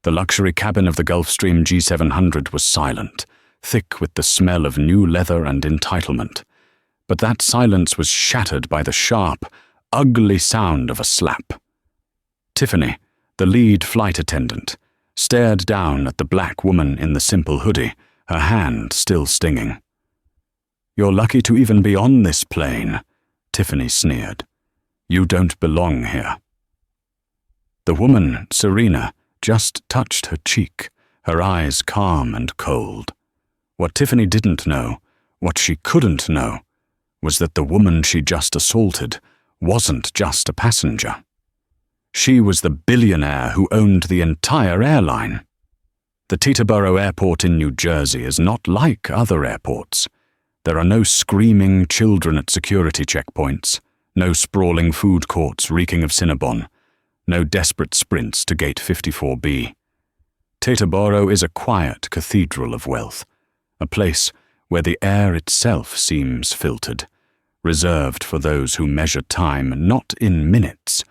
The luxury cabin of the Gulfstream G700 was silent, thick with the smell of new leather and entitlement. But that silence was shattered by the sharp, ugly sound of a slap. Tiffany, the lead flight attendant, stared down at the black woman in the simple hoodie, her hand still stinging. "You're lucky to even be on this plane," Tiffany sneered. "You don't belong here." The woman, Serena, just touched her cheek, her eyes calm and cold. What Tiffany didn't know, what she couldn't know, was that the woman she just assaulted wasn't just a passenger. She was the billionaire who owned the entire airline. The Teterboro Airport in New Jersey is not like other airports. There are no screaming children at security checkpoints, no sprawling food courts reeking of Cinnabon, no desperate sprints to Gate 54B. Teterboro is a quiet cathedral of wealth, a place where the air itself seems filtered, reserved for those who measure time not in minutes,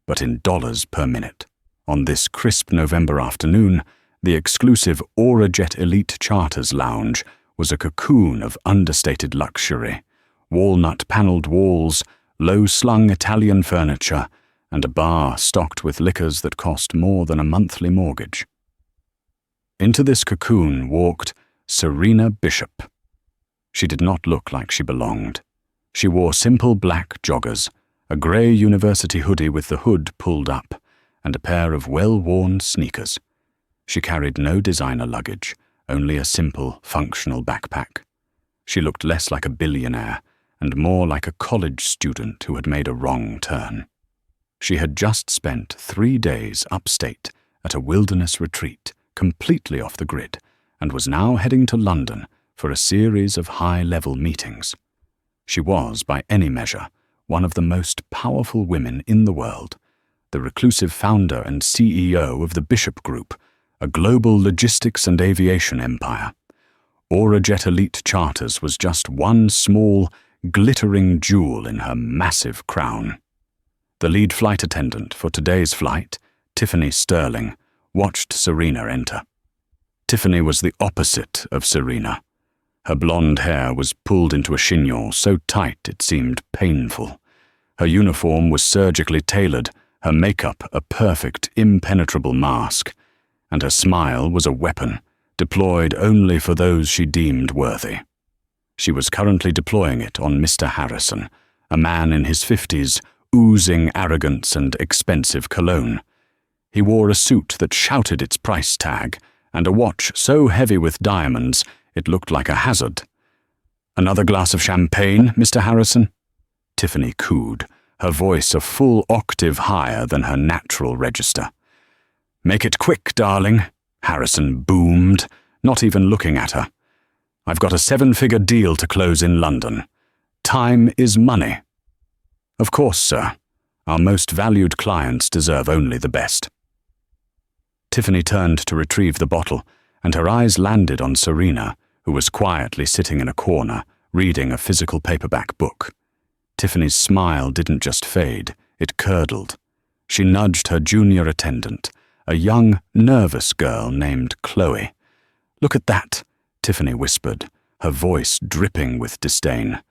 but in dollars per minute. On this crisp November afternoon, the exclusive Aurajet Elite Charters Lounge was a cocoon of understated luxury, walnut-paneled walls, low-slung Italian furniture, and a bar stocked with liquors that cost more than a monthly mortgage. Into this cocoon walked Serena Bishop. She did not look like she belonged. She wore simple black joggers, a grey university hoodie with the hood pulled up, and a pair of well-worn sneakers. She carried no designer luggage, only a simple, functional backpack. She looked less like a billionaire and more like a college student who had made a wrong turn. She had just spent 3 days upstate at a wilderness retreat, completely off the grid, and was now heading to London for a series of high-level meetings. She was, by any measure, one of the most powerful women in the world, the reclusive founder and CEO of the Bishop Group, a global logistics and aviation empire. Aurajet Elite Charters was just one small, glittering jewel in her massive crown. The lead flight attendant for today's flight, Tiffany Sterling, watched Serena enter. Tiffany was the opposite of Serena. Her blonde hair was pulled into a chignon so tight it seemed painful. Her uniform was surgically tailored, her makeup a perfect, impenetrable mask, and her smile was a weapon, deployed only for those she deemed worthy. She was currently deploying it on Mr. Harrison, a man in his 50s, oozing arrogance and expensive cologne. He wore a suit that shouted its price tag, and a watch so heavy with diamonds it looked like a hazard. "Another glass of champagne, Mr. Harrison?" Tiffany cooed, her voice a full octave higher than her natural register. "Make it quick, darling," Harrison boomed, not even looking at her. "I've got a 7-figure deal to close in London. Time is money." "Of course, sir. Our most valued clients deserve only the best." Tiffany turned to retrieve the bottle, and her eyes landed on Serena, who was quietly sitting in a corner, reading a physical paperback book. Tiffany's smile didn't just fade, it curdled. She nudged her junior attendant, a young, nervous girl named Chloe. "Look at that," Tiffany whispered, her voice dripping with disdain.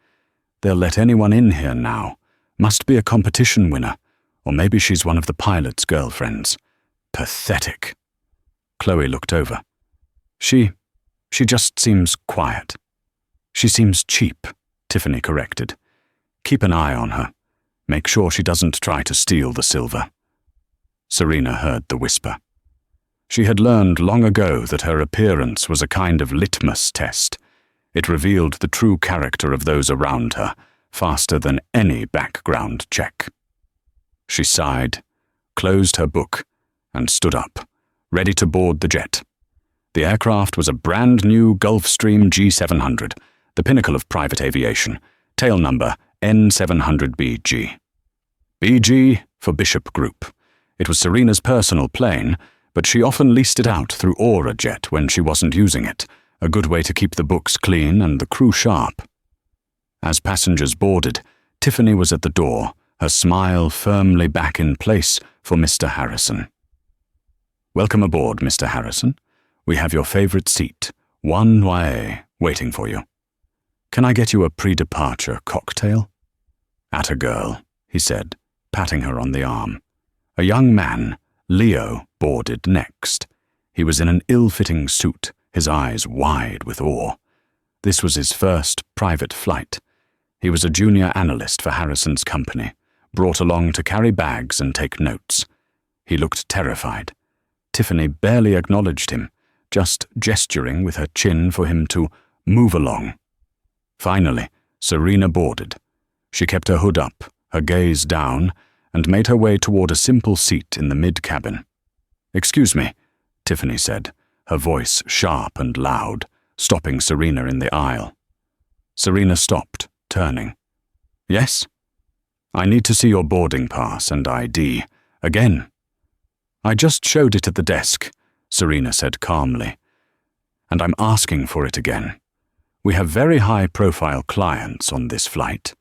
"They'll let anyone in here now. Must be a competition winner, or maybe she's one of the pilot's girlfriends. Pathetic." Chloe looked over. She just seems quiet." "She seems cheap," Tiffany corrected. "Keep an eye on her. Make sure she doesn't try to steal the silver." Serena heard the whisper. She had learned long ago that her appearance was a kind of litmus test. It revealed the true character of those around her, faster than any background check. She sighed, closed her book, and stood up, ready to board the jet. The aircraft was a brand-new Gulfstream G700, the pinnacle of private aviation, tail number N700BG. BG for Bishop Group. It was Serena's personal plane, but she often leased it out through Aurajet when she wasn't using it, a good way to keep the books clean and the crew sharp. As passengers boarded, Tiffany was at the door, her smile firmly back in place for Mr. Harrison. Welcome aboard, Mr. Harrison. We have your favorite seat, 1YA, waiting for you. Can I get you a pre-departure cocktail? Atta girl, he said, patting her on the arm. A young man, Leo, boarded next. He was in an ill-fitting suit, his eyes wide with awe. This was his first private flight. He was a junior analyst for Harrison's company, brought along to carry bags and take notes. He looked terrified. Tiffany barely acknowledged him, just gesturing with her chin for him to move along. Finally, Serena boarded. She kept her hood up, her gaze down, and made her way toward a simple seat in the mid-cabin. "Excuse me," Tiffany said, her voice sharp and loud, stopping Serena in the aisle. Serena stopped, turning. "Yes? I need to see your boarding pass and ID. Again." "I just showed it at the desk," Serena said calmly. "And I'm asking for it again. We have very high-profile clients on this flight,"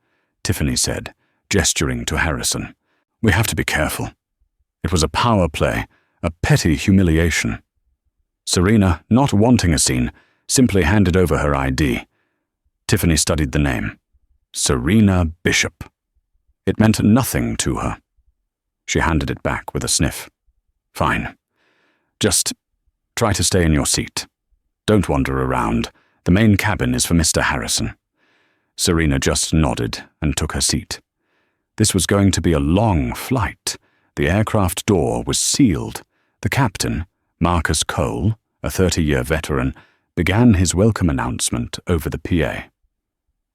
Tiffany said, gesturing to Harrison. "We have to be careful." It was a power play, a petty humiliation. Serena, not wanting a scene, simply handed over her ID. Tiffany studied the name. Serena Bishop. It meant nothing to her. She handed it back with a sniff. "Fine. Just try to stay in your seat. Don't wander around. The main cabin is for Mr. Harrison." Serena just nodded and took her seat. This was going to be a long flight. The aircraft door was sealed. The captain, Marcus Cole, a 30-year veteran, began his welcome announcement over the PA.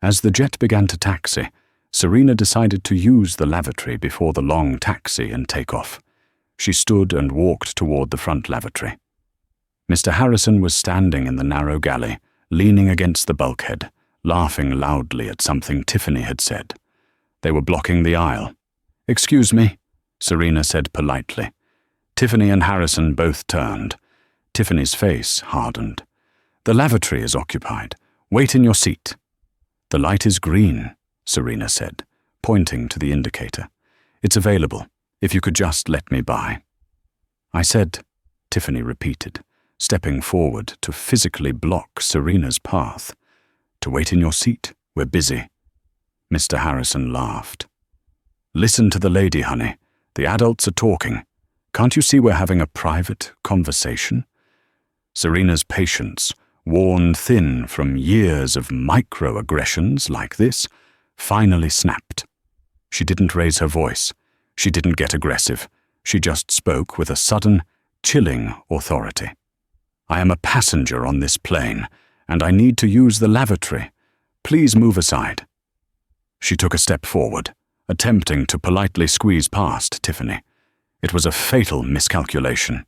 As the jet began to taxi, Serena decided to use the lavatory before the long taxi and takeoff. She stood and walked toward the front lavatory. Mr. Harrison was standing in the narrow galley, leaning against the bulkhead, laughing loudly at something Tiffany had said. They were blocking the aisle. "Excuse me," Serena said politely. Tiffany and Harrison both turned. Tiffany's face hardened. "The lavatory is occupied. Wait in your seat." "The light is green," Serena said, pointing to the indicator. "It's available, if you could just let me by." "I said," Tiffany repeated, stepping forward to physically block Serena's path. "To wait in your seat. We're busy." Mr. Harrison laughed. "Listen to the lady, honey. The adults are talking. Can't you see we're having a private conversation?" Serena's patience, worn thin from years of microaggressions like this, finally snapped. She didn't raise her voice. She didn't get aggressive. She just spoke with a sudden, chilling authority. "I am a passenger on this plane, and I need to use the lavatory. Please move aside." She took a step forward, attempting to politely squeeze past Tiffany. It was a fatal miscalculation.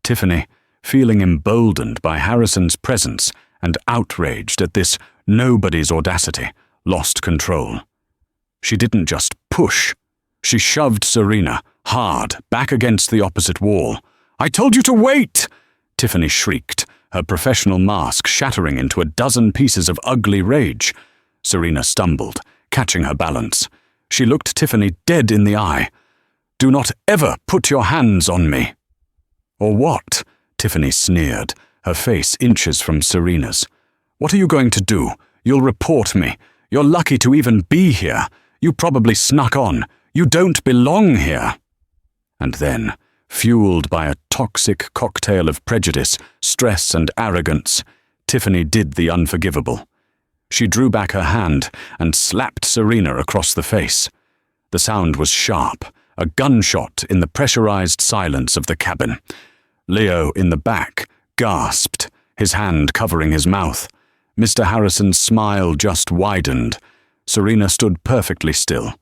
Tiffany, feeling emboldened by Harrison's presence and outraged at this nobody's audacity, lost control. She didn't just push. She shoved Serena, hard, back against the opposite wall. "I told you to wait!" Tiffany shrieked, her professional mask shattering into a dozen pieces of ugly rage. Serena stumbled, catching her balance. She looked Tiffany dead in the eye. "Do not ever put your hands on me." "Or what?" Tiffany sneered, her face inches from Serena's. "What are you going to do? You'll report me. You're lucky to even be here. You probably snuck on. You don't belong here." And then, fueled by a toxic cocktail of prejudice, stress, and arrogance, Tiffany did the unforgivable. She drew back her hand and slapped Serena across the face. The sound was sharp, a gunshot in the pressurized silence of the cabin. Leo, in the back, gasped, his hand covering his mouth. Mr. Harrison's smile just widened. Serena stood perfectly still.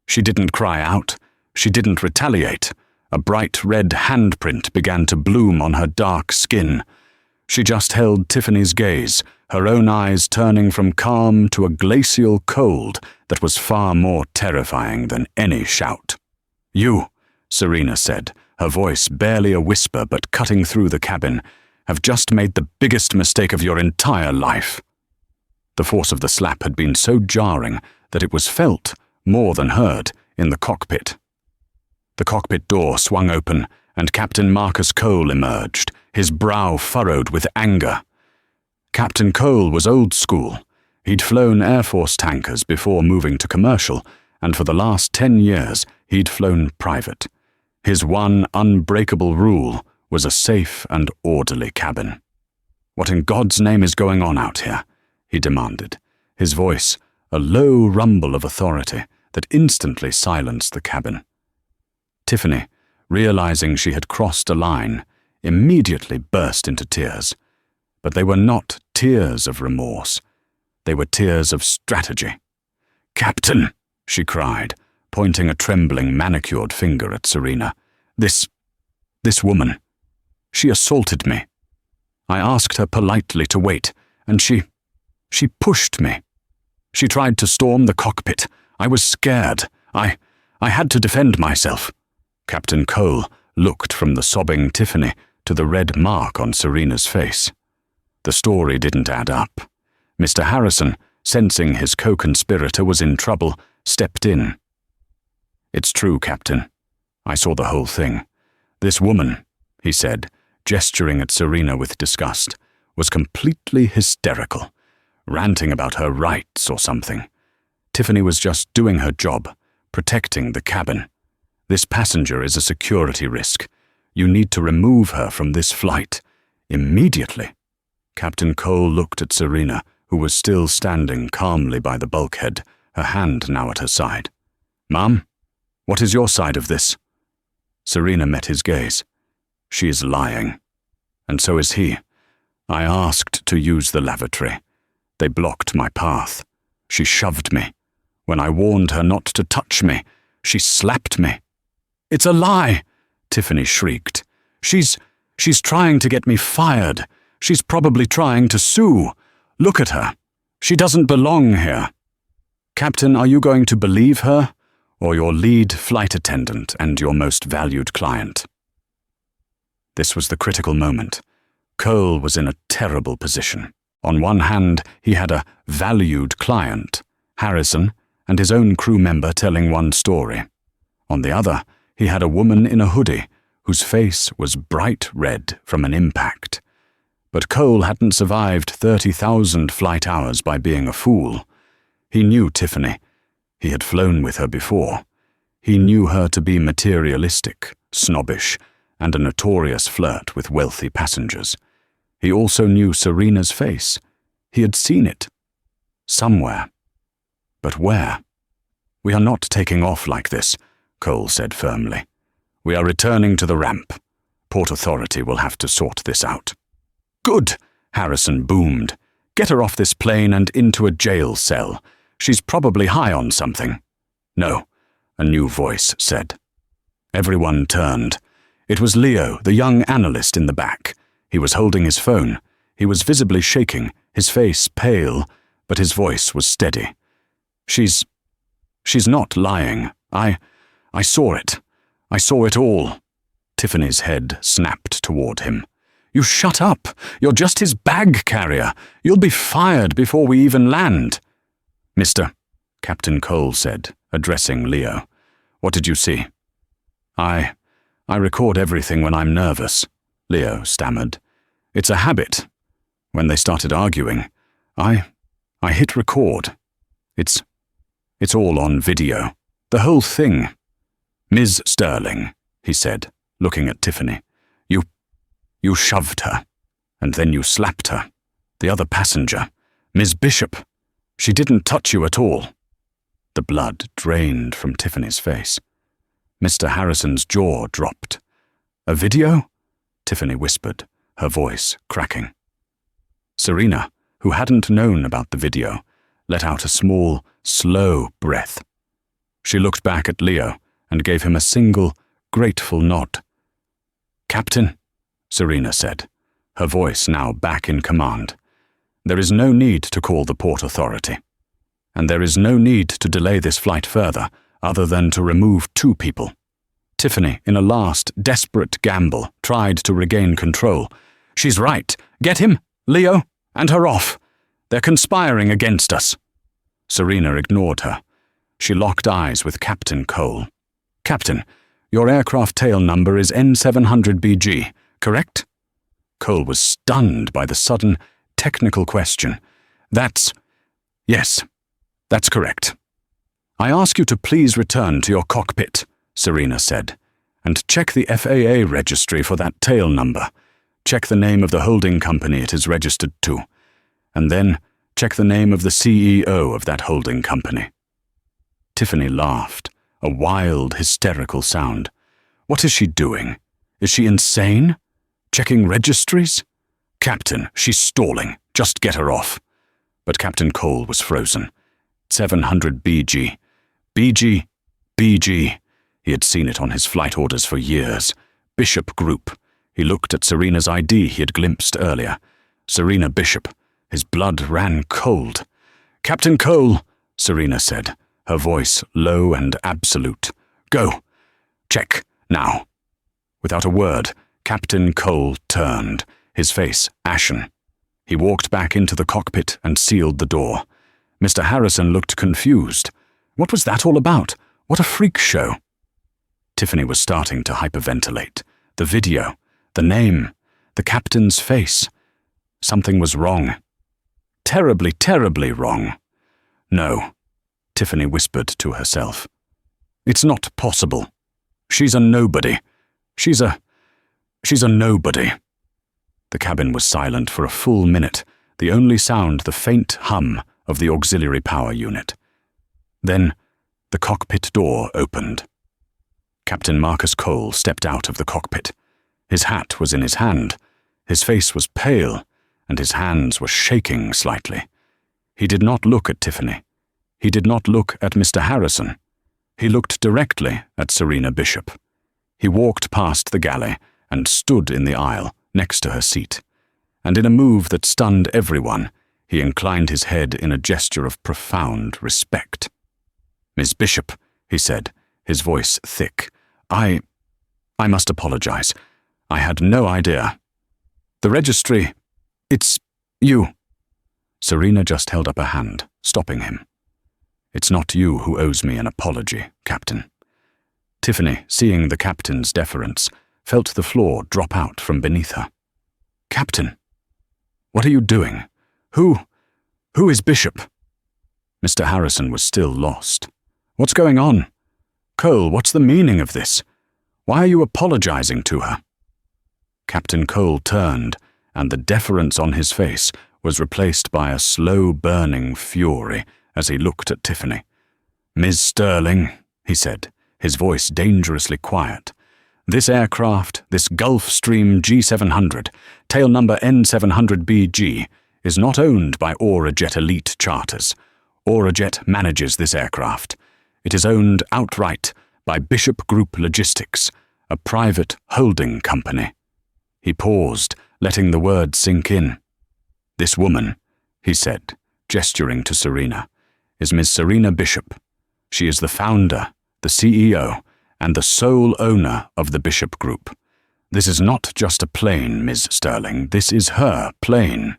She didn't cry out. She didn't retaliate. A bright red handprint began to bloom on her dark skin. She just held Tiffany's gaze, her own eyes turning from calm to a glacial cold that was far more terrifying than any shout. "You," Serena said, her voice barely a whisper but cutting through the cabin, "have just made the biggest mistake of your entire life." The force of the slap had been so jarring that it was felt, more than heard, in the cockpit. The cockpit door swung open, and Captain Marcus Cole emerged, his brow furrowed with anger. Captain Cole was old school. He'd flown Air Force tankers before moving to commercial, and for the last 10 years he'd flown private. His one unbreakable rule was a safe and orderly cabin. "What in God's name is going on out here?" he demanded, his voice a low rumble of authority that instantly silenced the cabin. Tiffany, realizing she had crossed a line, immediately burst into tears. But they were not tears of remorse. They were tears of strategy. "Captain," she cried, pointing a trembling, manicured finger at Serena. This woman. She assaulted me. I asked her politely to wait, and she pushed me. She tried to storm the cockpit. I was scared. I had to defend myself." Captain Cole looked from the sobbing Tiffany to the red mark on Serena's face. The story didn't add up. Mr. Harrison, sensing his co-conspirator was in trouble, stepped in. "It's true, Captain. I saw the whole thing. This woman," he said, gesturing at Serena with disgust, "was completely hysterical, ranting about her rights or something. Tiffany was just doing her job, protecting the cabin. This passenger is a security risk. You need to remove her from this flight. Immediately." Captain Cole looked at Serena, who was still standing calmly by the bulkhead, her hand now at her side. "Ma'am, what is your side of this?" Serena met his gaze. "She is lying. And so is he. I asked to use the lavatory. They blocked my path. She shoved me. When I warned her not to touch me, she slapped me." "It's a lie!" Tiffany shrieked. She's trying to get me fired. She's probably trying to sue. Look at her. She doesn't belong here." "Captain, are you going to believe her, or your lead flight attendant and your most valued client?" This was the critical moment. Cole was in a terrible position. On one hand, he had a valued client, Harrison, and his own crew member telling one story. On the other, he had a woman in a hoodie whose face was bright red from an impact. But Cole hadn't survived 30,000 flight hours by being a fool. He knew Tiffany. He had flown with her before. He knew her to be materialistic, snobbish, and a notorious flirt with wealthy passengers. He also knew Serena's face. He had seen it. Somewhere. But where? "We are not taking off like this," Cole said firmly. "We are returning to the ramp. Port Authority will have to sort this out." "Good," Harrison boomed. "Get her off this plane and into a jail cell. She's probably high on something." "No," a new voice said. Everyone turned. It was Leo, the young analyst in the back. He was holding his phone. He was visibly shaking, his face pale, but his voice was steady. She's not lying. I saw it. I saw it all." Tiffany's head snapped toward him. "You shut up. You're just his bag carrier. You'll be fired before we even land." "Mister," Captain Cole said, addressing Leo, "what did you see?" I record everything when I'm nervous," Leo stammered. "It's a habit. When they started arguing, I hit record. It's all on video. The whole thing." "Ms. Sterling," he said, looking at Tiffany, You shoved her, and then you slapped her. The other passenger, Ms. Bishop, she didn't touch you at all." The blood drained from Tiffany's face. Mr. Harrison's jaw dropped. "A video?" Tiffany whispered, her voice cracking. Serena, who hadn't known about the video, let out a small, slow breath. She looked back at Leo and gave him a single, grateful nod. "Captain," Serena said, her voice now back in command, "there is no need to call the Port Authority. And there is no need to delay this flight further, other than to remove 2 people. Tiffany, in a last, desperate gamble, tried to regain control. She's right. Get him, Leo, and her off. They're conspiring against us." Serena ignored her. She locked eyes with Captain Cole. "Captain, Your aircraft tail number is N700BG, correct? Cole was stunned by the sudden, technical question. Yes, that's correct. I ask you to please return to your cockpit, Serena said, and check the FAA registry for that tail number. Check the name of the holding company it is registered to, and then check the name of the CEO of that holding company. Tiffany laughed, a wild, hysterical sound. What is she doing? Is she insane? Checking registries? Captain, she's stalling. Just get her off. But Captain Cole was frozen. 700 BG. BG. BG. He had seen it on his flight orders for years. Bishop Group. He looked at Serena's ID he had glimpsed earlier. Serena Bishop. His blood ran cold. Captain Cole, Serena said, her voice low and absolute. Go. Check. Now. Without a word, Captain Cole turned, his face ashen. He walked back into the cockpit and sealed the door. Mr. Harrison looked confused. What was that all about? What a freak show. Tiffany was starting to hyperventilate. The video, the name, the captain's face. Something was wrong. Terribly, terribly wrong. No, Tiffany whispered to herself. It's not possible. She's a nobody. She's a nobody. The cabin was silent for a full minute, the only sound the faint hum of the auxiliary power unit. Then the cockpit door opened. Captain Marcus Cole stepped out of the cockpit. His hat was in his hand. His face was pale, and his hands were shaking slightly. He did not look at Tiffany. He did not look at Mr. Harrison. He looked directly at Serena Bishop. He walked past the galley and stood in the aisle next to her seat. And in a move that stunned everyone, he inclined his head in a gesture of profound respect. Miss Bishop, he said, his voice thick, I must apologize. I had no idea. The registry, it's you. Serena just held up a hand, stopping him. It's not you who owes me an apology, Captain. Tiffany, seeing the captain's deference, felt the floor drop out from beneath her. Captain, what are you doing? Who is Bishop? Mr. Harrison was still lost. What's going on? Cole, what's the meaning of this? Why are you apologizing to her? Captain Cole turned, and the deference on his face was replaced by a slow-burning fury as he looked at Tiffany. Ms. Sterling, he said, his voice dangerously quiet, this aircraft, this Gulfstream G700, tail number N700BG, is not owned by Aurajet Elite Charters. Aurajet manages this aircraft. It is owned outright by Bishop Group Logistics, a private holding company. He paused, letting the words sink in. This woman, he said, gesturing to Serena, is Miss Serena Bishop. She is the founder, the CEO, and the sole owner of the Bishop Group. This is not just a plane, Ms. Sterling. This is her plane.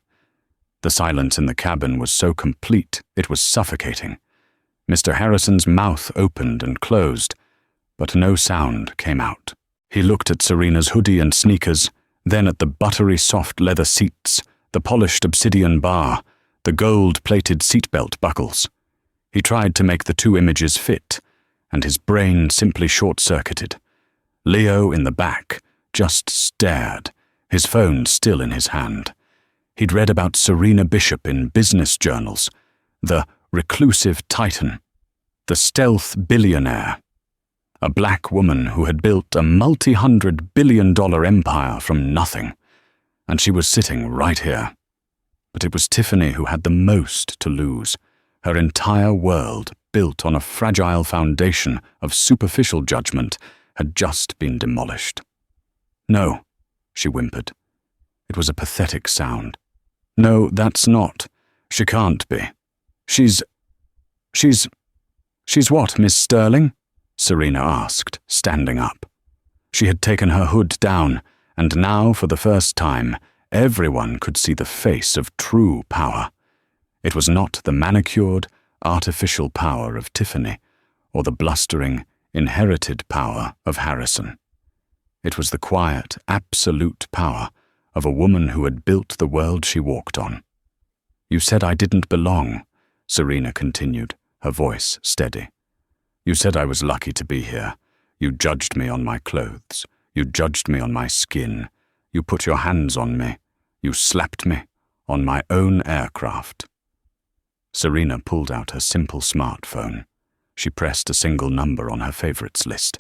The silence in the cabin was so complete it was suffocating. Mr. Harrison's mouth opened and closed, but no sound came out. He looked at Serena's hoodie and sneakers, then at the buttery soft leather seats, the polished obsidian bar, the gold-plated seatbelt buckles. He tried to make the two images fit, and his brain simply short-circuited. Leo in the back just stared, his phone still in his hand. He'd read about Serena Bishop in business journals, the reclusive titan, the stealth billionaire, a black woman who had built a multi-hundred-billion-dollar empire from nothing, and she was sitting right here. But it was Tiffany who had the most to lose. Her entire world, built on a fragile foundation of superficial judgment, had just been demolished. No, she whimpered. It was a pathetic sound. No, that's not. She can't be. She's what, Miss Sterling? Serena asked, standing up. She had taken her hood down, and now, for the first time, everyone could see the face of true power. It was not the manicured, artificial power of Tiffany, or the blustering, inherited power of Harrison. It was the quiet, absolute power of a woman who had built the world she walked on. "You said I didn't belong," Serena continued, her voice steady. "You said I was lucky to be here. You judged me on my clothes. You judged me on my skin. You put your hands on me. You slapped me on my own aircraft." Serena pulled out her simple smartphone. She pressed a single number on her favorites list.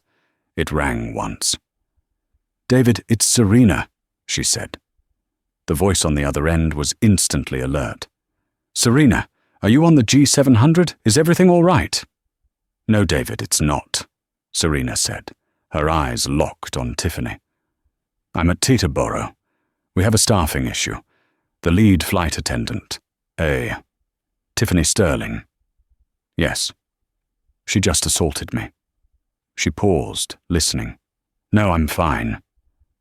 It rang once. "David, it's Serena," she said. The voice on the other end was instantly alert. "Serena, are you on the G700? Is everything all right?" "No, David, it's not," Serena said, her eyes locked on Tiffany. "I'm at Teterboro. We have a staffing issue. The lead flight attendant, Tiffany Sterling." "Yes. She just assaulted me." She paused, listening. "No, I'm fine."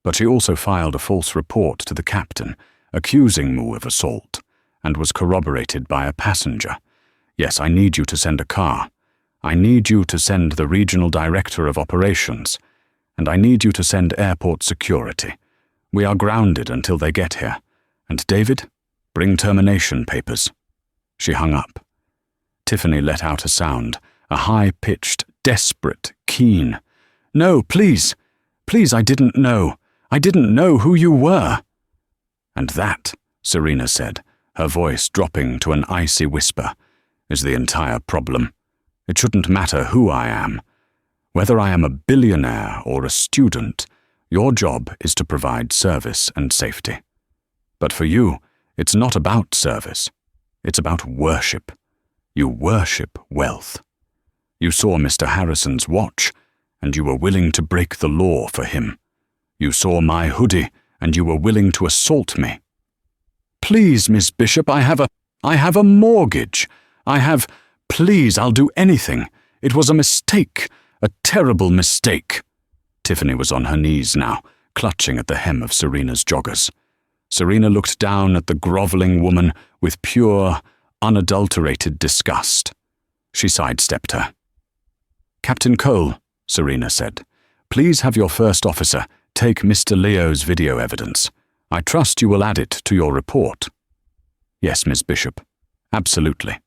But she also filed a false report to the captain, accusing Mu of assault, and was corroborated by a passenger. "Yes, I need you to send a car. I need you to send the regional director of operations, and I need you to send airport security. We are grounded until they get here. And David, bring termination papers." She hung up. Tiffany let out a sound, a high-pitched, desperate, keen, "No, please, please, I didn't know. I didn't know who you were." "And that," Serena said, her voice dropping to an icy whisper, "is the entire problem. It shouldn't matter who I am. Whether I am a billionaire or a student, your job is to provide service and safety. But for you, it's not about service. It's about worship. You worship wealth. You saw Mr. Harrison's watch, and you were willing to break the law for him. You saw my hoodie, and you were willing to assault me. Please, Miss Bishop, I have a mortgage. Please, I'll do anything. It was a mistake, a terrible mistake." Tiffany was on her knees now, clutching at the hem of Serena's joggers. Serena looked down at the groveling woman with pure, unadulterated disgust. She sidestepped her. "Captain Cole," Serena said, "please have your first officer take Mr. Leo's video evidence. I trust you will add it to your report." "Yes, Miss Bishop. Absolutely."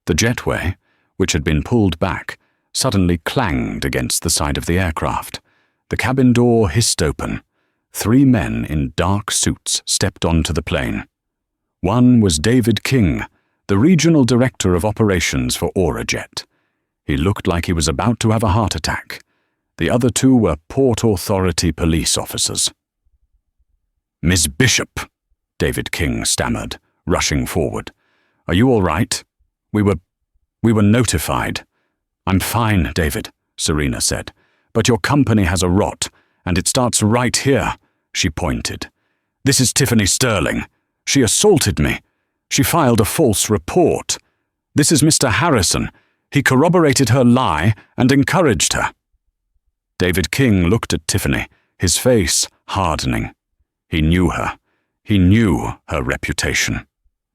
The jetway, which had been pulled back, suddenly clanged against the side of the aircraft. The cabin door hissed open. 3 men in dark suits stepped onto the plane. One was David King, the regional director of operations for Aurajet. He looked like he was about to have a heart attack. The other 2 were Port Authority police officers. "Miss Bishop," David King stammered, rushing forward. "Are you all right? We were notified." "I'm fine, David," Serena said. "But your company has a rot, and it starts right here," she pointed. "This is Tiffany Sterling. She assaulted me. She filed a false report. This is Mr. Harrison. He corroborated her lie and encouraged her." David King looked at Tiffany, his face hardening. He knew her. He knew her reputation.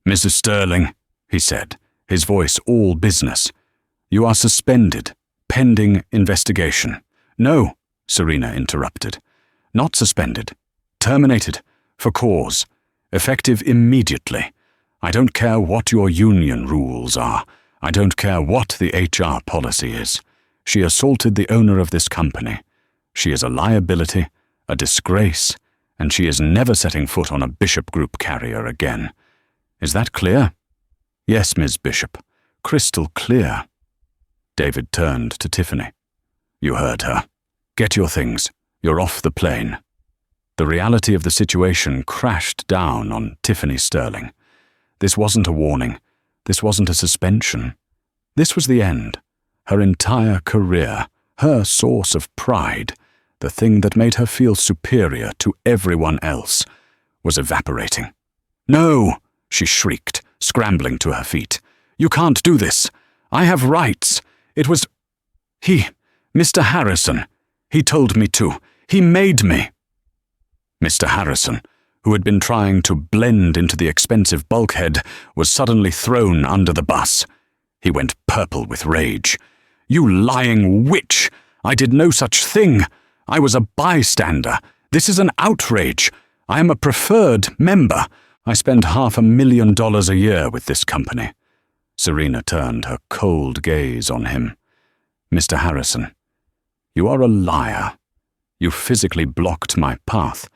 "Mrs. Sterling," he said, his voice all business, "you are suspended, pending investigation." "No," Serena interrupted. "Not suspended. Terminated, for cause. Effective immediately. I don't care what your union rules are. I don't care what the HR policy is. She assaulted the owner of this company. She is a liability, a disgrace, and she is never setting foot on a Bishop Group carrier again. Is that clear?" "Yes, Ms. Bishop. Crystal clear." David turned to Tiffany. "You heard her. Get your things. You're off the plane." The reality of the situation crashed down on Tiffany Sterling. This wasn't a warning. This wasn't a suspension. This was the end. Her entire career, her source of pride, the thing that made her feel superior to everyone else, was evaporating. "No!" she shrieked, scrambling to her feet. "You can't do this. I have rights. It was... Mr. Harrison. He told me to. He made me." Mr. Harrison, who had been trying to blend into the expensive bulkhead, was suddenly thrown under the bus. He went purple with rage. "You lying witch! I did no such thing. I was a bystander. This is an outrage. I am a preferred member. I spend $500,000 a year with this company." Serena turned her cold gaze on him. "Mr. Harrison, you are a liar. You physically blocked my path.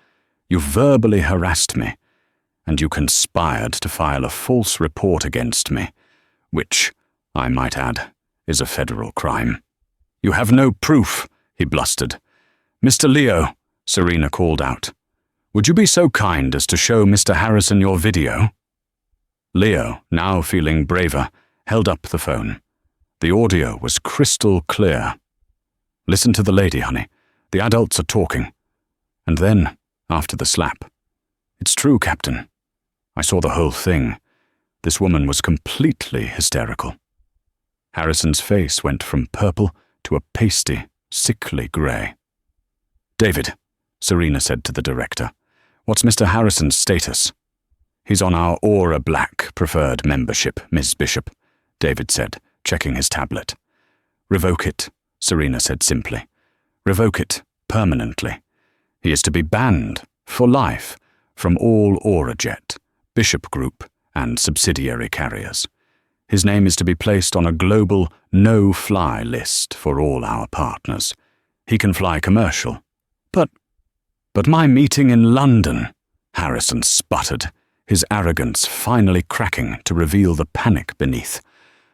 You verbally harassed me. And you conspired to file a false report against me, which, I might add, is a federal crime." "You have no proof," he blustered. "Mr. Leo," Serena called out, "would you be so kind as to show Mr. Harrison your video?" Leo, now feeling braver, held up the phone. The audio was crystal clear. "Listen to the lady, honey. The adults are talking." And then, after the slap, "It's true, Captain. I saw the whole thing. This woman was completely hysterical." Harrison's face went from purple to a pasty, sickly grey. "David," Serena said to the director, "what's Mr. Harrison's status?" "He's on our Aura Black preferred membership, Ms. Bishop," David said, checking his tablet. "Revoke it," Serena said simply. "Revoke it permanently. He is to be banned, for life, from all AuraJet, Bishop Group, and subsidiary carriers. His name is to be placed on a global no-fly list for all our partners. He can fly commercial. But my meeting in London," Harrison sputtered, his arrogance finally cracking to reveal the panic beneath.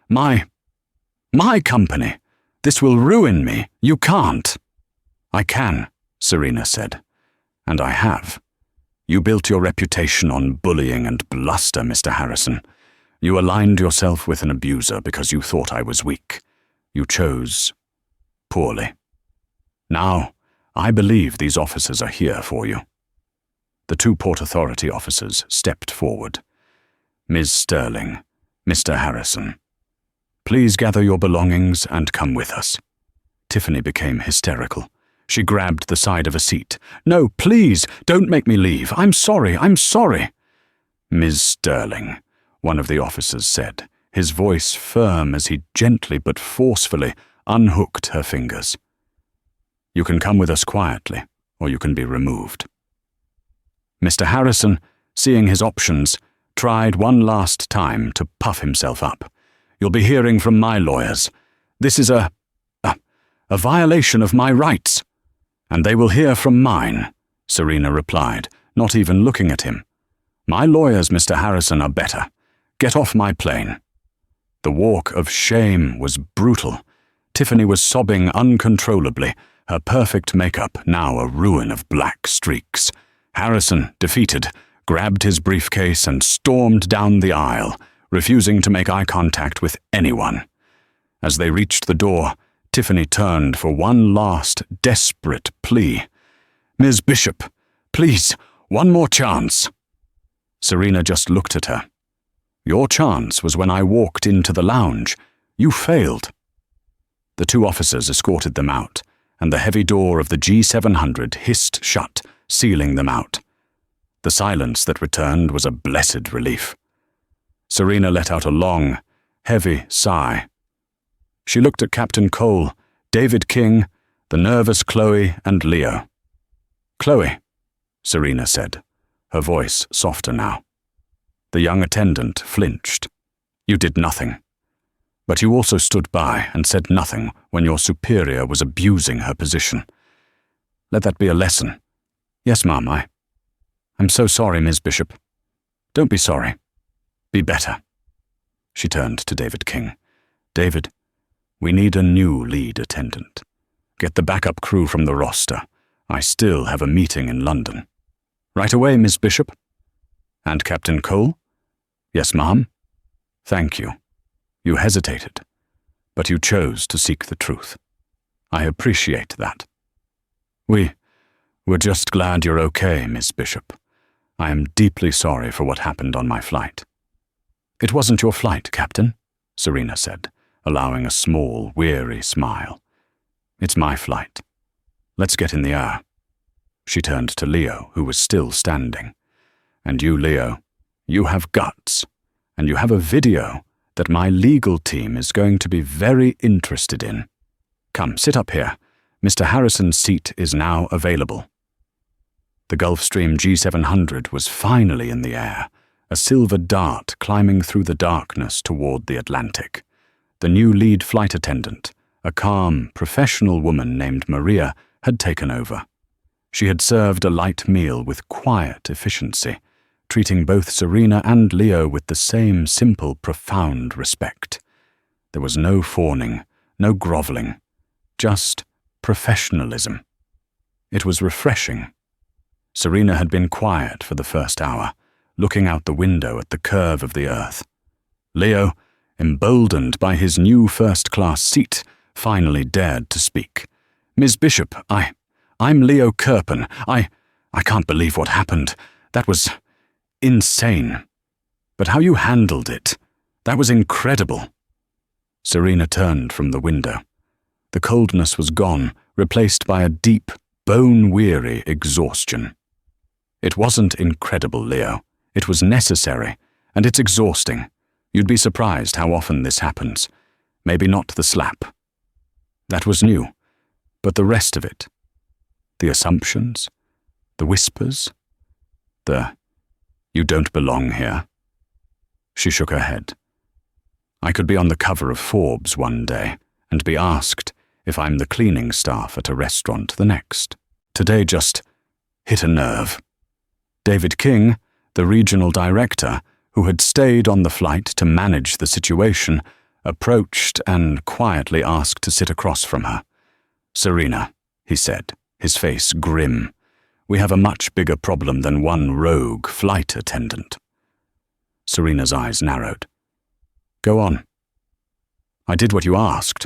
My company. This will ruin me. You can't." "I can," Serena said. "And I have. You built your reputation on bullying and bluster, Mr. Harrison. You aligned yourself with an abuser because you thought I was weak. You chose poorly. Now, I believe these officers are here for you." The two Port Authority officers stepped forward. "Ms. Sterling, Mr. Harrison, please gather your belongings and come with us." Tiffany became hysterical. She grabbed the side of a seat. "No, please, don't make me leave. I'm sorry. "Ms. Sterling," one of the officers said, his voice firm as he gently but forcefully unhooked her fingers. "You can come with us quietly, or you can be removed." Mr. Harrison, seeing his options, tried one last time to puff himself up. "You'll be hearing from my lawyers. This is a violation of my rights." "And they will hear from mine," Serena replied, not even looking at him. "My lawyers, Mr. Harrison, are better. Get off my plane." The walk of shame was brutal. Tiffany was sobbing uncontrollably, her perfect makeup now a ruin of black streaks. Harrison, defeated, grabbed his briefcase and stormed down the aisle, refusing to make eye contact with anyone. As they reached the door, Tiffany turned for one last desperate plea. "Ms. Bishop, please, one more chance." Serena just looked at her. "Your chance was when I walked into the lounge. You failed." The two officers escorted them out, and the heavy door of the G700 hissed shut, sealing them out. The silence that returned was a blessed relief. Serena let out a long, heavy sigh. She looked at Captain Cole, David King, the nervous Chloe, and Leo. "Chloe," Serena said, her voice softer now. The young attendant flinched. "You did nothing. But you also stood by and said nothing when your superior was abusing her position. Let that be a lesson." "Yes, ma'am, I'm so sorry, Ms. Bishop." "Don't be sorry. Be better." She turned to David King. "David, we need a new lead attendant. Get the backup crew from the roster. I still have a meeting in London." "Right away, Ms. Bishop." "And Captain Cole?" "Yes, ma'am." "Thank you. You hesitated, but you chose to seek the truth. I appreciate that." We're just glad you're okay, Miss Bishop. I am deeply sorry for what happened on my flight." "It wasn't your flight, Captain," Serena said, allowing a small, weary smile. "It's my flight. Let's get in the air." She turned to Leo, who was still standing. "And you, Leo, you have guts, and you have a video that my legal team is going to be very interested in. Come, sit up here. Mr. Harrison's seat is now available." The Gulfstream G700 was finally in the air, a silver dart climbing through the darkness toward the Atlantic. The new lead flight attendant, a calm, professional woman named Maria, had taken over. She had served a light meal with quiet efficiency, treating both Serena and Leo with the same simple, profound respect. There was no fawning, no groveling, just professionalism. It was refreshing. Serena had been quiet for the first hour, looking out the window at the curve of the earth. Leo, emboldened by his new first-class seat, finally dared to speak. "Ms. Bishop, I'm Leo Kirpin. I can't believe what happened. That was insane. But how you handled it, that was incredible." Serena turned from the window. The coldness was gone, replaced by a deep, bone-weary exhaustion. "It wasn't incredible, Leo. It was necessary, and it's exhausting. You'd be surprised how often this happens. Maybe not the slap. That was new, but the rest of it. The assumptions, the whispers, the 'you don't belong here.'" She shook her head. "I could be on the cover of Forbes one day and be asked if I'm the cleaning staff at a restaurant the next. Today just hit a nerve." David King, the regional director, who had stayed on the flight to manage the situation, approached and quietly asked to sit across from her. "Serena," he said, his face grim, "we have a much bigger problem than one rogue flight attendant." Serena's eyes narrowed. "Go on." "I did what you asked.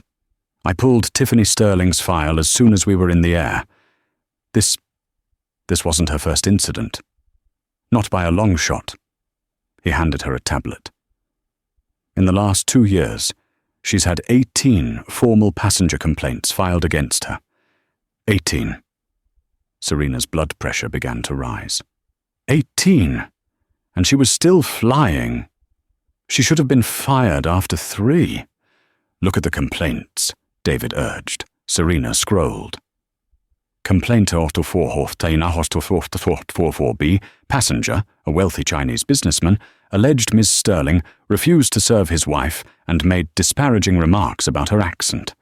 I pulled Tiffany Sterling's file as soon as we were in the air. This wasn't her first incident. Not by a long shot." He handed her a tablet. "In the last 2 years, she's had 18 formal passenger complaints filed against her. 18. Serena's blood pressure began to rise. 18! And she was still flying. She should have been fired after 3. "Look at the complaints," David urged. Serena scrolled. Complaint 8444B, passenger, a wealthy Chinese businessman, alleged Ms. Sterling refused to serve his wife and made disparaging remarks about her accent.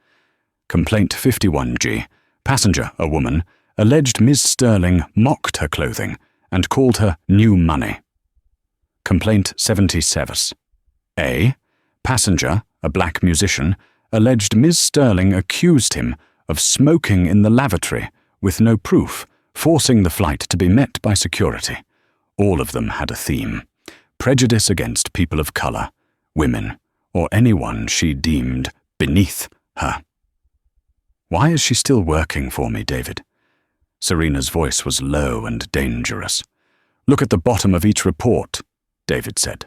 Complaint 51G, passenger, a woman, alleged Ms. Sterling mocked her clothing and called her new money. Complaint 77. A, passenger, a black musician, alleged Ms. Sterling accused him of smoking in the lavatory with no proof, forcing the flight to be met by security. All of them had a theme: prejudice against people of color, women, or anyone she deemed beneath her. "Why is she still working for me, David?" Serena's voice was low and dangerous. "Look at the bottom of each report," David said.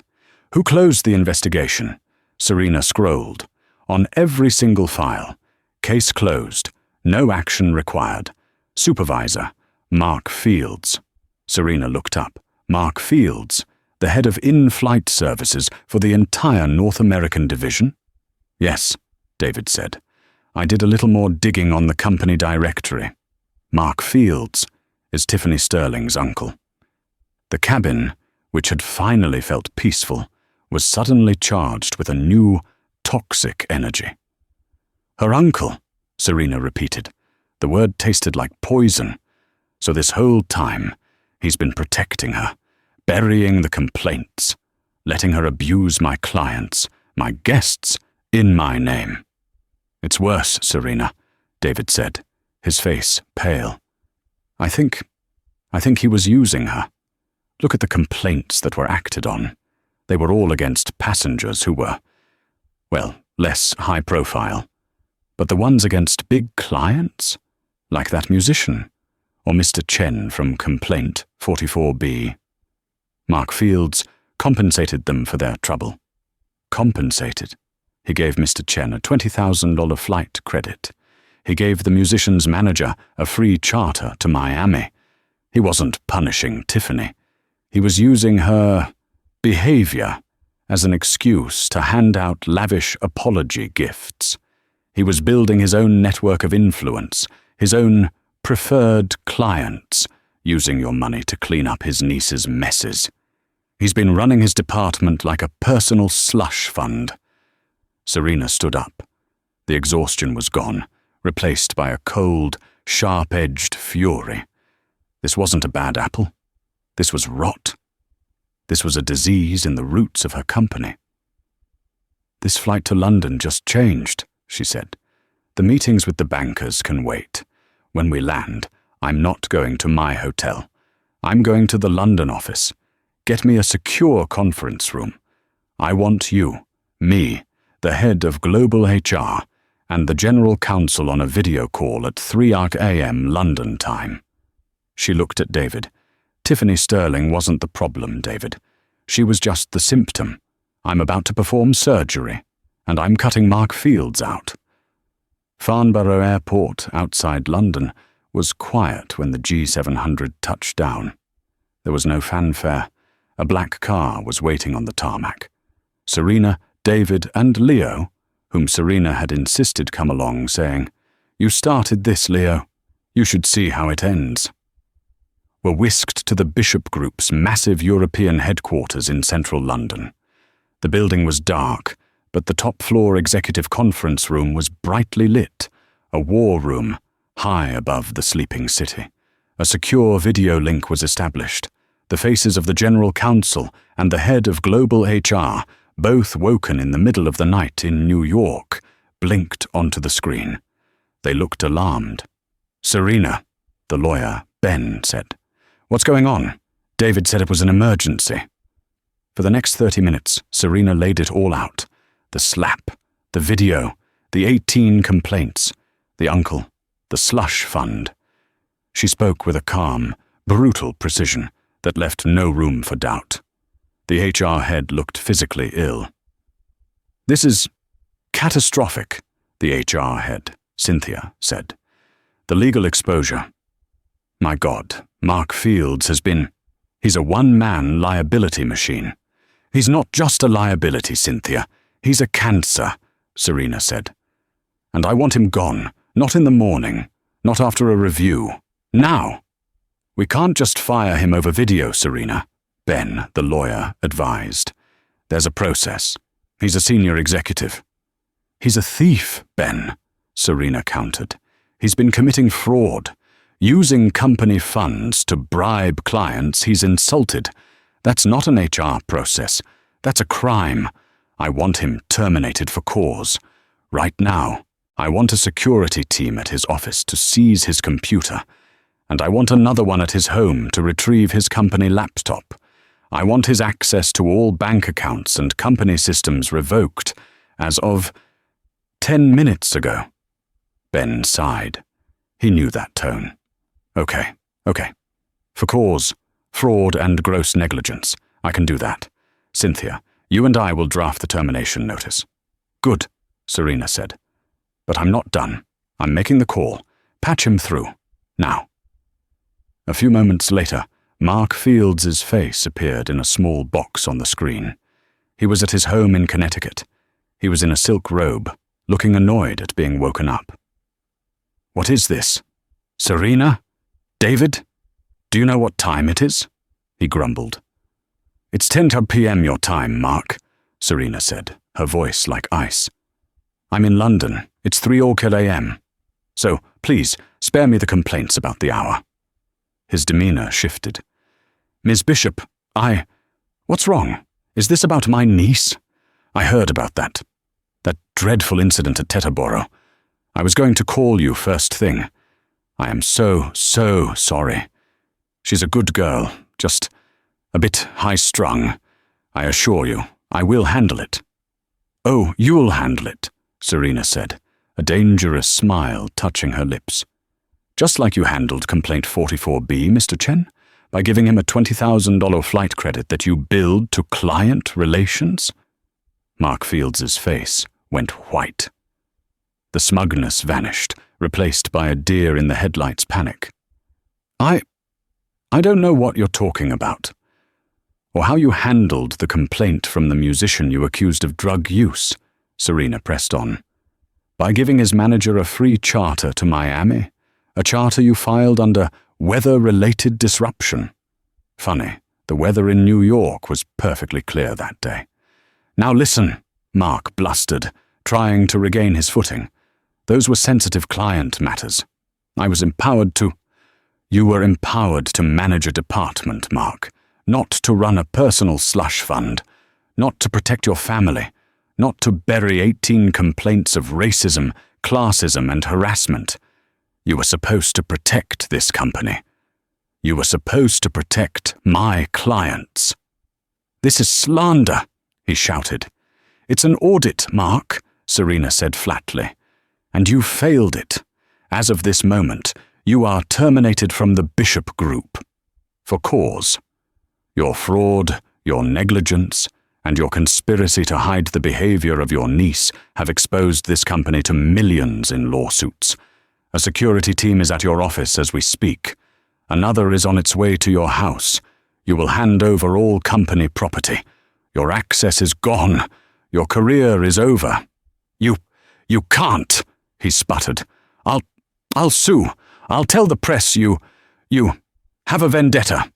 "Who closed the investigation?" Serena scrolled. "On every single file. Case closed. No action required. Supervisor, Mark Fields." Serena looked up. "Mark Fields, the head of in-flight services for the entire North American division?" "Yes," David said. "I did a little more digging on the company directory. Mark Fields is Tiffany Sterling's uncle." The cabin, which had finally felt peaceful, was suddenly charged with a new, toxic energy. "Her uncle," Serena repeated. The word tasted like poison. "So this whole time, he's been protecting her, burying the complaints, letting her abuse my clients, my guests, in my name." "It's worse, Serena," David said, his face pale. I think he was using her. Look at the complaints that were acted on. They were all against passengers who were, well, less high profile. But the ones against big clients? Like that musician, or Mr. Chen from Complaint 44B. Mark Fields compensated them for their trouble. Compensated. He gave Mr. Chen a $20,000 flight credit. He gave the musician's manager a free charter to Miami. He wasn't punishing Tiffany. He was using her behavior as an excuse to hand out lavish apology gifts. He was building his own network of influence, his own preferred clients, using your money to clean up his niece's messes. He's been running his department like a personal slush fund. Serena stood up. The exhaustion was gone, replaced by a cold, sharp-edged fury. This wasn't a bad apple. This was rot. This was a disease in the roots of her company. "This flight to London just changed," she said. "The meetings with the bankers can wait. When we land, I'm not going to my hotel. I'm going to the London office. Get me a secure conference room. I want you, me, the head of global HR, and the general counsel on a video call at 3 a.m. London time." She looked at David. "Tiffany Sterling wasn't the problem, David. She was just the symptom. I'm about to perform surgery, and I'm cutting Mark Fields out." Farnborough Airport, outside London, was quiet when the G700 touched down. There was no fanfare. A black car was waiting on the tarmac. Serena, David, and Leo, whom Serena had insisted come along, saying, "You started this, Leo. You should see how it ends," were whisked to the Bishop Group's massive European headquarters in central London. The building was dark, but the top-floor executive conference room was brightly lit, a war room, high above the sleeping city. A secure video link was established. The faces of the general counsel and the head of global HR, both woken in the middle of the night in New York, blinked onto the screen. They looked alarmed. "Serena," the lawyer, Ben, said. "What's going on?" David said it was an emergency. For the next 30 minutes, Serena laid it all out. The slap, the video, the 18 complaints, the uncle, the slush fund. She spoke with a calm, brutal precision that left no room for doubt. The HR head looked physically ill. "This is catastrophic," the HR head, Cynthia, said. "The legal exposure. My God, Mark Fields has been... He's a one-man liability machine." "He's not just a liability, Cynthia. He's a cancer," Serena said. "And I want him gone, not in the morning, not after a review. Now." "We can't just fire him over video, Serena," Ben, the lawyer, advised. "There's a process. He's a senior executive." "He's a thief, Ben," Serena countered. "He's been committing fraud. Using company funds to bribe clients he's insulted. That's not an HR process. That's a crime. I want him terminated for cause. Right now, I want a security team at his office to seize his computer. And I want another one at his home to retrieve his company laptop. I want his access to all bank accounts and company systems revoked as of 10 minutes ago." Ben sighed. He knew that tone. Okay. For cause, fraud and gross negligence. I can do that. Cynthia, you and I will draft the termination notice." "Good," Serena said. "But I'm not done. I'm making the call. Patch him through. Now." A few moments later, Mark Fields' face appeared in a small box on the screen. He was at his home in Connecticut. He was in a silk robe, looking annoyed at being woken up. "What is this? Serena? David? Do you know what time it is?" he grumbled. "It's 10 p.m. your time, Mark," Serena said, her voice like ice. "I'm in London. It's 3 a.m. So, please, spare me the complaints about the hour." His demeanor shifted. "Ms. Bishop, What's wrong? Is this about my niece? I heard about that dreadful incident at Teterboro. I was going to call you first thing. I am so sorry. She's a good girl, just a bit high-strung. I assure you, I will handle it." "Oh, you'll handle it," Serena said, a dangerous smile touching her lips. "Just like you handled complaint 44B, Mr. Chen, by giving him a $20,000 flight credit that you billed to client relations?" Mark Fields' face went white. The smugness vanished, replaced by a deer-in-the-headlights panic. I don't know what you're talking about, or how you handled the complaint from the musician you accused of drug use," Serena pressed on. "By giving his manager a free charter to Miami, A charter you filed under weather-related disruption. Funny, the weather in New York was perfectly clear that day. Now listen, Mark blustered, trying to regain his footing. Those were sensitive client matters. I was empowered to... You were empowered to manage a department, Mark, not to run a personal slush fund, not to protect your family, not to bury 18 complaints of racism, classism, and harassment. You were supposed to protect this company. You were supposed to protect my clients. This is slander, he shouted. It's an audit, Mark, Serena said flatly. And you failed it. As of this moment, you are terminated from the Bishop Group. For cause. Your fraud, your negligence, and your conspiracy to hide the behavior of your niece have exposed this company to millions in lawsuits. A security team is at your office as we speak. Another is on its way to your house. You will hand over all company property. Your access is gone. Your career is over. You can't, he sputtered. I'll sue. I'll tell the press you have a vendetta.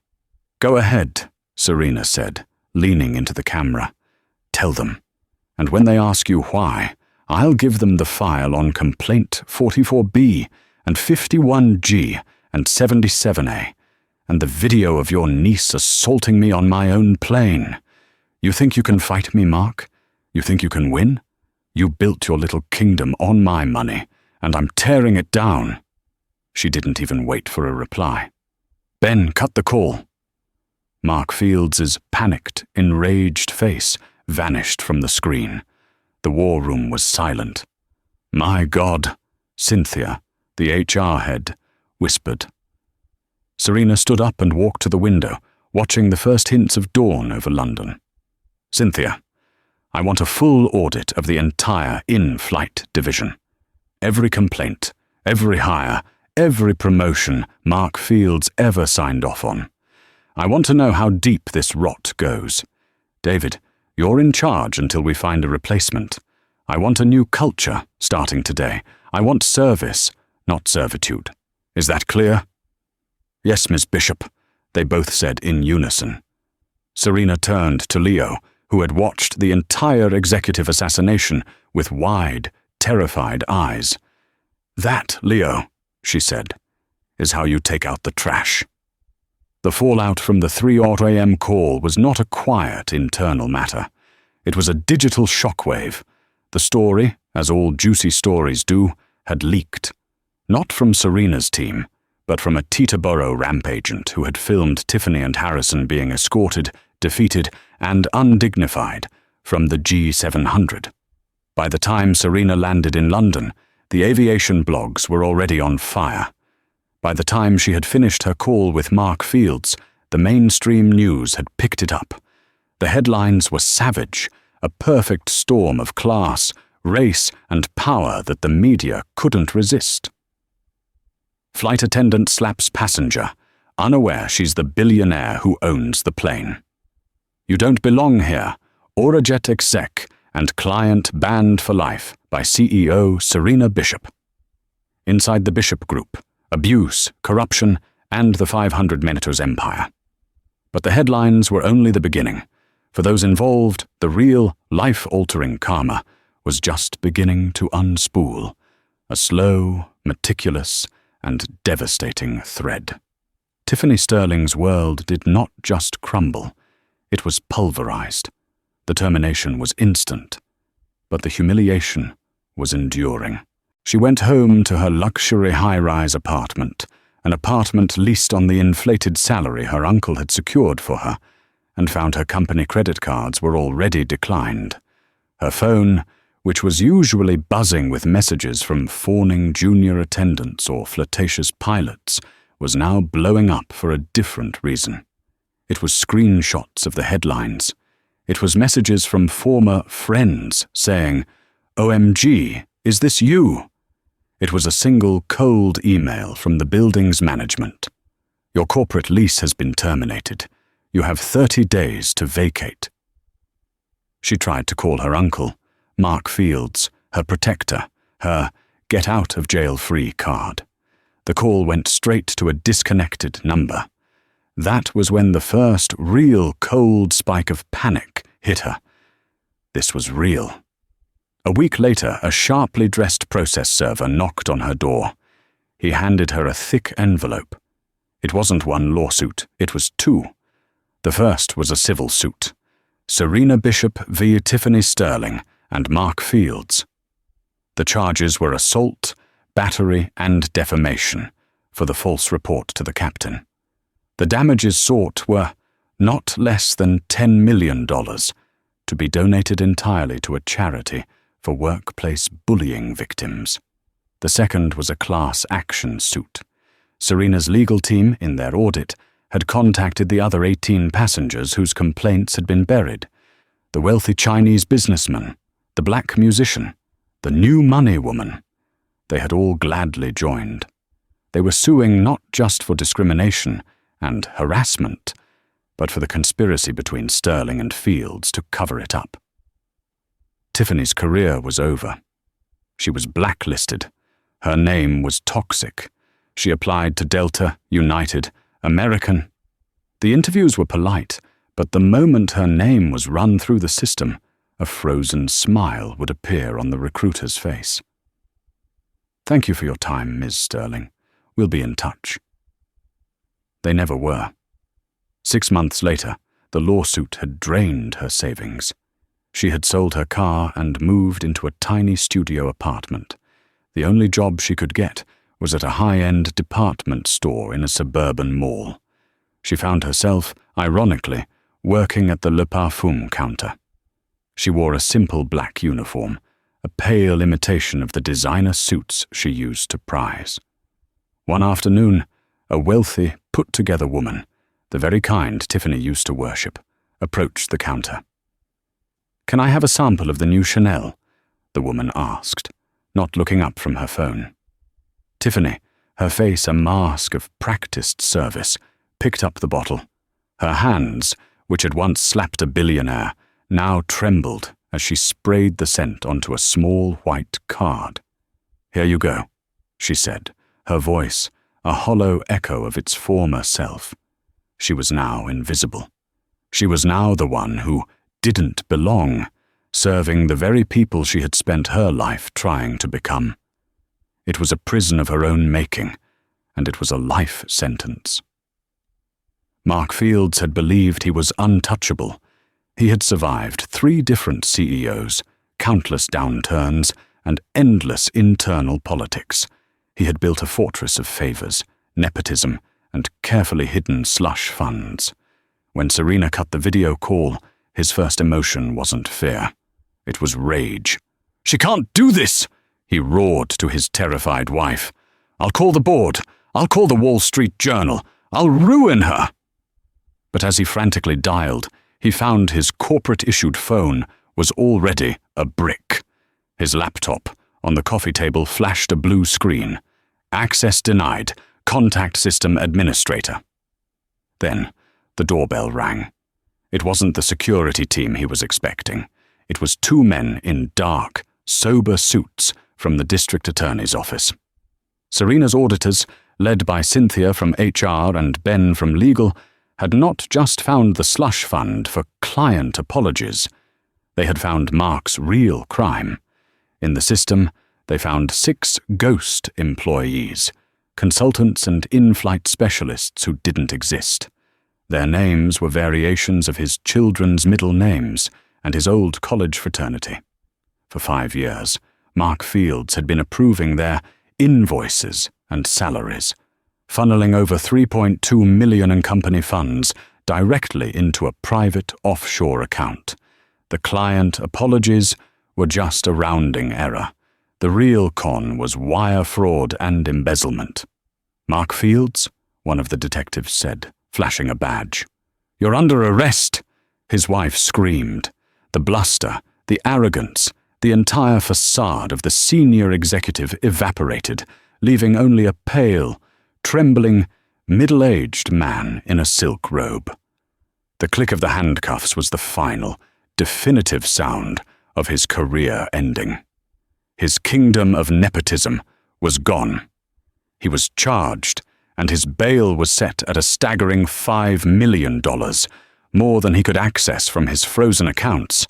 Go ahead, Serena said, leaning into the camera. Tell them. And when they ask you why, I'll give them the file on complaint 44B and 51G and 77A, and the video of your niece assaulting me on my own plane. You think you can fight me, Mark? You think you can win? You built your little kingdom on my money, and I'm tearing it down. She didn't even wait for a reply. Ben, cut the call. Mark Fields' panicked, enraged face vanished from the screen. The war room was silent. My God, Cynthia, the HR head, whispered. Serena stood up and walked to the window, watching the first hints of dawn over London. Cynthia, I want a full audit of the entire in-flight division. Every complaint, every hire, every promotion Mark Fields ever signed off on. I want to know how deep this rot goes. David, you're in charge until we find a replacement. I want a new culture starting today. I want service, not servitude. Is that clear? Yes, Miss Bishop, they both said in unison. Serena turned to Leo, who had watched the entire executive assassination with wide, terrified eyes. That, Leo, she said, is how you take out the trash. The fallout from the 3 a.m. call was not a quiet internal matter. It was a digital shockwave. The story, as all juicy stories do, had leaked. Not from Serena's team, but from a Teterboro ramp agent who had filmed Tiffany and Harrison being escorted, defeated, and undignified from the G700. By the time Serena landed in London, the aviation blogs were already on fire. By the time she had finished her call with Mark Fields, the mainstream news had picked it up. The headlines were savage, a perfect storm of class, race, and power that the media couldn't resist. Flight attendant slaps passenger, unaware she's the billionaire who owns the plane. You don't belong here. Orajet exec and client banned for life by CEO Serena Bishop. Inside the Bishop Group, abuse, corruption, and the 500 Minuters empire. But the headlines were only the beginning. For those involved, the real, life-altering karma was just beginning to unspool, a slow, meticulous, and devastating thread. Tiffany Sterling's world did not just crumble, it was pulverized. The termination was instant, but the humiliation was enduring. She went home to her luxury high-rise apartment, an apartment leased on the inflated salary her uncle had secured for her, and found her company credit cards were already declined. Her phone, which was usually buzzing with messages from fawning junior attendants or flirtatious pilots, was now blowing up for a different reason. It was screenshots of the headlines. It was messages from former friends saying, "OMG, is this you?" It was a single cold email from the building's management. "Your corporate lease has been terminated. You have 30 days to vacate." She tried to call her uncle, Mark Fields, her protector, her get-out-of-jail-free card. The call went straight to a disconnected number. That was when the first real cold spike of panic hit her. This was real. A week later, a sharply dressed process server knocked on her door. He handed her a thick envelope. It wasn't one lawsuit, it was two. The first was a civil suit. Serena Bishop v. Tiffany Sterling and Mark Fields. The charges were assault, battery, and defamation for the false report to the captain. The damages sought were not less than $10 million, to be donated entirely to a charity for workplace bullying victims. The second was a class action suit. Serena's legal team, in their audit, had contacted the other 18 passengers whose complaints had been buried. The wealthy Chinese businessman, the black musician, the new money woman. They had all gladly joined. They were suing not just for discrimination and harassment, but for the conspiracy between Sterling and Fields to cover it up. Tiffany's career was over. She was blacklisted. Her name was toxic. She applied to Delta, United, American. The interviews were polite, but the moment her name was run through the system, a frozen smile would appear on the recruiter's face. "Thank you for your time, Ms. Sterling. We'll be in touch." They never were. 6 months later, the lawsuit had drained her savings. She had sold her car and moved into a tiny studio apartment. The only job she could get was at a high-end department store in a suburban mall. She found herself, ironically, working at the Le Parfum counter. She wore a simple black uniform, a pale imitation of the designer suits she used to prize. One afternoon, a wealthy, put-together woman, the very kind Tiffany used to worship, approached the counter. "Can I have a sample of the new Chanel?" the woman asked, not looking up from her phone. Tiffany, her face a mask of practiced service, picked up the bottle. Her hands, which had once slapped a billionaire, now trembled as she sprayed the scent onto a small white card. "Here you go," she said, her voice a hollow echo of its former self. She was now invisible. She was now the one who didn't belong, serving the very people she had spent her life trying to become. It was a prison of her own making, and it was a life sentence. Mark Fields had believed he was untouchable. He had survived 3 different CEOs, countless downturns, and endless internal politics. He had built a fortress of favors, nepotism, and carefully hidden slush funds. When Serena cut the video call, his first emotion wasn't fear. It was rage. "She can't do this!" he roared to his terrified wife. "I'll call the board. I'll call the Wall Street Journal. I'll ruin her." But as he frantically dialed, he found his corporate-issued phone was already a brick. His laptop, on the coffee table, flashed a blue screen. "Access denied. Contact system administrator." Then, the doorbell rang. It wasn't the security team he was expecting. It was 2 men in dark, sober suits from the district attorney's office. Serena's auditors, led by Cynthia from HR and Ben from legal, had not just found the slush fund for client apologies. They had found Mark's real crime. In the system, they found 6 ghost employees, consultants and in-flight specialists who didn't exist. Their names were variations of his children's middle names and his old college fraternity. For 5 years, Mark Fields had been approving their invoices and salaries, funneling over $3.2 million in company funds directly into a private offshore account. The client apologies were just a rounding error. The real con was wire fraud and embezzlement. "Mark Fields," one of the detectives said, flashing a badge. "You're under arrest," his wife screamed. The bluster, the arrogance, the entire facade of the senior executive evaporated, leaving only a pale, trembling, middle-aged man in a silk robe. The click of the handcuffs was the final, definitive sound of his career ending. His kingdom of nepotism was gone. He was charged, and his bail was set at a staggering $5 million, more than he could access from his frozen accounts.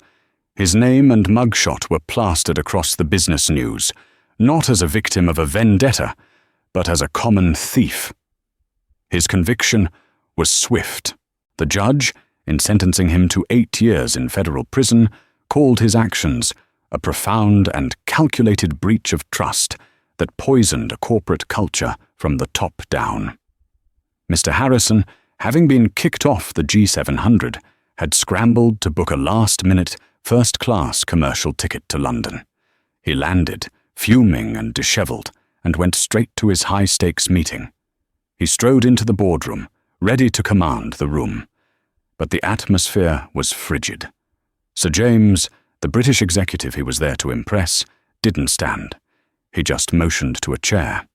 His name and mugshot were plastered across the business news, not as a victim of a vendetta, but as a common thief. His conviction was swift. The judge, in sentencing him to 8 years in federal prison, called his actions a profound and calculated breach of trust that poisoned a corporate culture from the top down. Mr. Harrison, having been kicked off the G700, had scrambled to book a last-minute, first-class commercial ticket to London. He landed, fuming and dishevelled, and went straight to his high-stakes meeting. He strode into the boardroom, ready to command the room. But the atmosphere was frigid. Sir James, the British executive he was there to impress, didn't stand. He just motioned to a chair.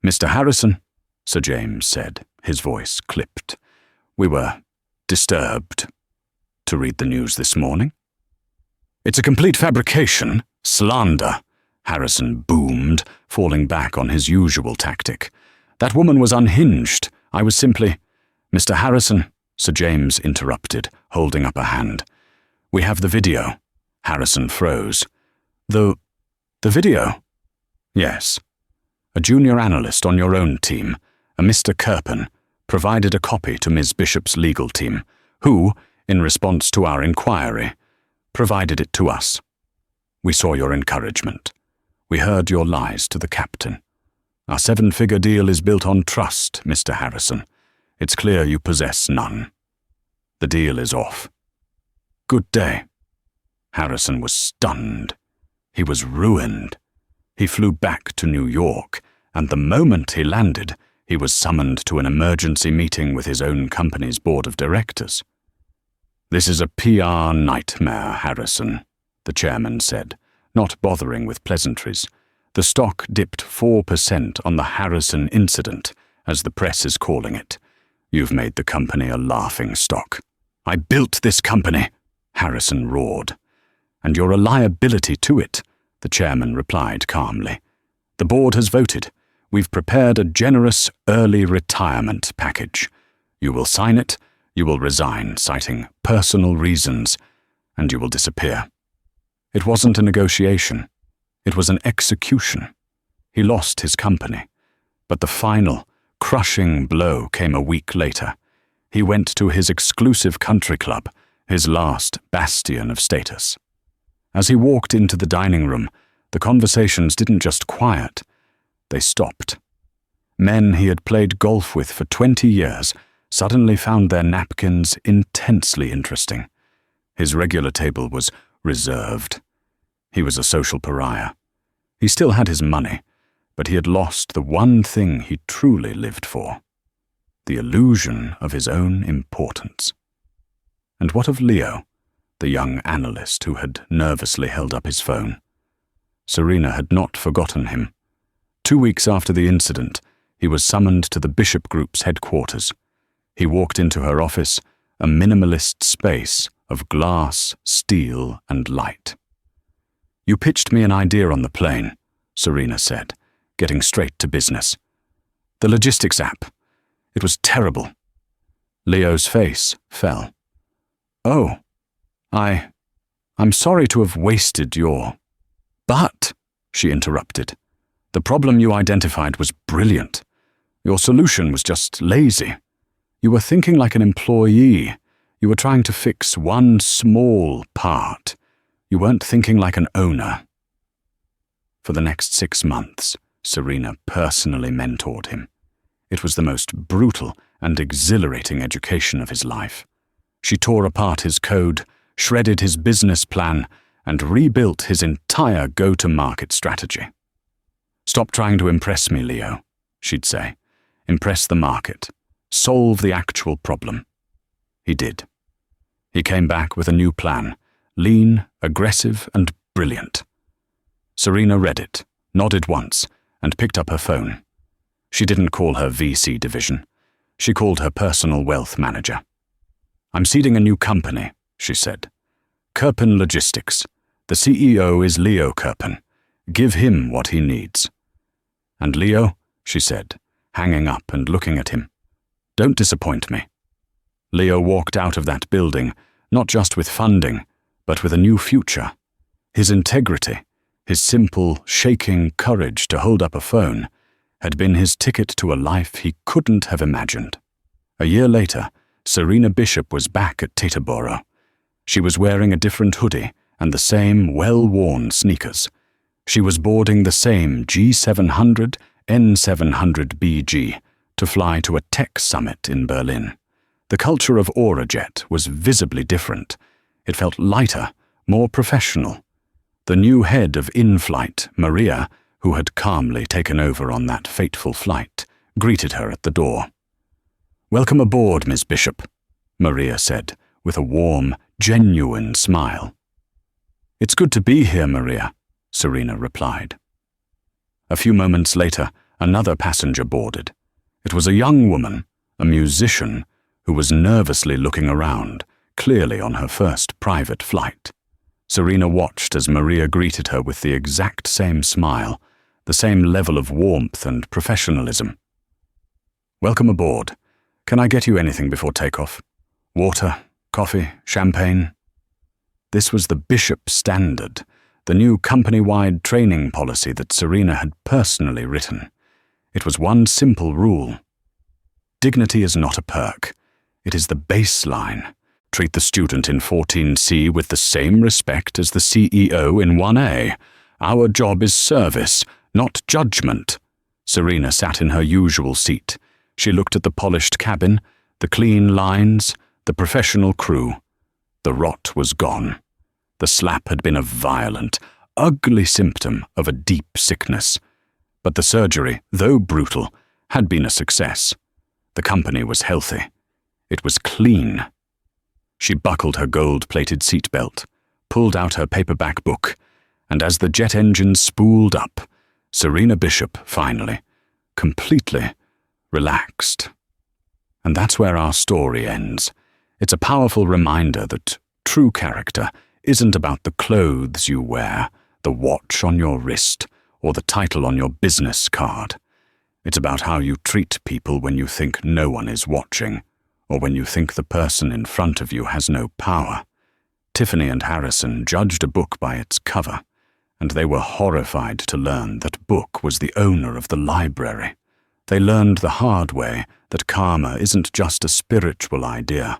"Mr. Harrison," Sir James said, his voice clipped. "We were disturbed to read the news this morning." "It's a complete fabrication, slander," Harrison boomed, falling back on his usual tactic. "That woman was unhinged. I was simply—" "Mr. Harrison," Sir James interrupted, holding up a hand. "We have the video." Harrison froze. The video?" "Yes. A junior analyst on your own team, a Mr. Kirpin, provided a copy to Ms. Bishop's legal team, who, in response to our inquiry, provided it to us. We saw your encouragement. We heard your lies to the captain. Our 7-figure deal is built on trust, Mr. Harrison. It's clear you possess none. The deal is off." "Good day." Harrison was stunned. He was ruined. He flew back to New York, and the moment he landed, he was summoned to an emergency meeting with his own company's board of directors. "This is a PR nightmare, Harrison," the chairman said, not bothering with pleasantries. "The stock dipped 4% on the Harrison incident, as the press is calling it. You've made the company a laughing stock." "I built this company," Harrison roared. "And you're a liability to it," the chairman replied calmly. "The board has voted. We've prepared a generous early retirement package. You will sign it, you will resign, citing personal reasons, and you will disappear." It wasn't a negotiation. It was an execution. He lost his company. But the final, crushing blow came a week later. He went to his exclusive country club, his last bastion of status. As he walked into the dining room, the conversations didn't just quiet, they stopped. Men he had played golf with for 20 years suddenly found their napkins intensely interesting. His regular table was reserved. He was a social pariah. He still had his money, but he had lost the one thing he truly lived for: the illusion of his own importance. And what of Leo, the young analyst who had nervously held up his phone? Serena had not forgotten him. 2 weeks after the incident, he was summoned to the Bishop Group's headquarters. He walked into her office, a minimalist space of glass, steel, and light. "You pitched me an idea on the plane," Serena said, getting straight to business. "The logistics app. It was terrible." Leo's face fell. "Oh, I'm sorry to have wasted your—" "But," she interrupted, "the problem you identified was brilliant. Your solution was just lazy. You were thinking like an employee. You were trying to fix one small part. You weren't thinking like an owner." For the next 6 months, Serena personally mentored him. It was the most brutal and exhilarating education of his life. She tore apart his code, shredded his business plan, and rebuilt his entire go-to-market strategy. "Stop trying to impress me, Leo," she'd say. "Impress the market. Solve the actual problem." He did. He came back with a new plan, lean, aggressive, and brilliant. Serena read it, nodded once, and picked up her phone. She didn't call her VC division. She called her personal wealth manager. "I'm seeding a new company," she said. "Kirpin Logistics. The CEO is Leo Kirpin. Give him what he needs." And Leo, she said, hanging up and looking at him. "Don't disappoint me." Leo walked out of that building, not just with funding, but with a new future. His integrity, his simple, shaking courage to hold up a phone, had been his ticket to a life he couldn't have imagined. A year later, Serena Bishop was back at Teterboro. She was wearing a different hoodie and the same well-worn sneakers. She was boarding the same G700 N700BG to fly to a tech summit in Berlin. The culture of Aurajet was visibly different. It felt lighter, more professional. The new head of in-flight, Maria, who had calmly taken over on that fateful flight, greeted her at the door. "Welcome aboard, Miss Bishop," Maria said, with a warm, genuine smile. "It's good to be here, Maria," Serena replied. A few moments later, another passenger boarded. It was a young woman, a musician, who was nervously looking around, clearly on her first private flight. Serena watched as Maria greeted her with the exact same smile, the same level of warmth and professionalism. "Welcome aboard. Can I get you anything before takeoff? Water, coffee, champagne?" This was the Bishop Standard, the new company-wide training policy that Serena had personally written. It was one simple rule. Dignity is not a perk. It is the baseline. Treat the student in 14C with the same respect as the CEO in 1A. Our job is service, not judgment. Serena sat in her usual seat. She looked at the polished cabin, the clean lines, the professional crew. The rot was gone. The slap had been a violent, ugly symptom of a deep sickness. But the surgery, though brutal, had been a success. The company was healthy. It was clean. She buckled her gold-plated seatbelt, pulled out her paperback book, and as the jet engine spooled up, Serena Bishop finally, completely, relaxed. And that's where our story ends. It's a powerful reminder that true character isn't about the clothes you wear, the watch on your wrist, or the title on your business card. It's about how you treat people when you think no one is watching, or when you think the person in front of you has no power. Tiffany and Harrison judged a book by its cover, and they were horrified to learn that book was the owner of the library. They learned the hard way that karma isn't just a spiritual idea.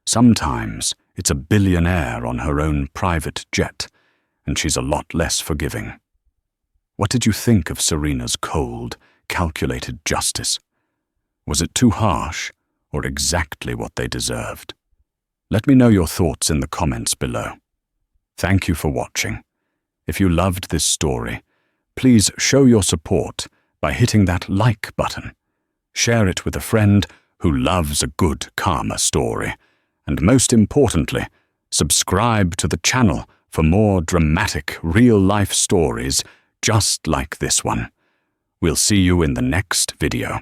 Sometimes it's a billionaire on her own private jet, and she's a lot less forgiving. What did you think of Serena's cold, calculated justice? Was it too harsh, or exactly what they deserved? Let me know your thoughts in the comments below. Thank you for watching. If you loved this story, please show your support by hitting that like button. Share it with a friend who loves a good karma story. And most importantly, subscribe to the channel for more dramatic real-life stories just like this one. We'll see you in the next video.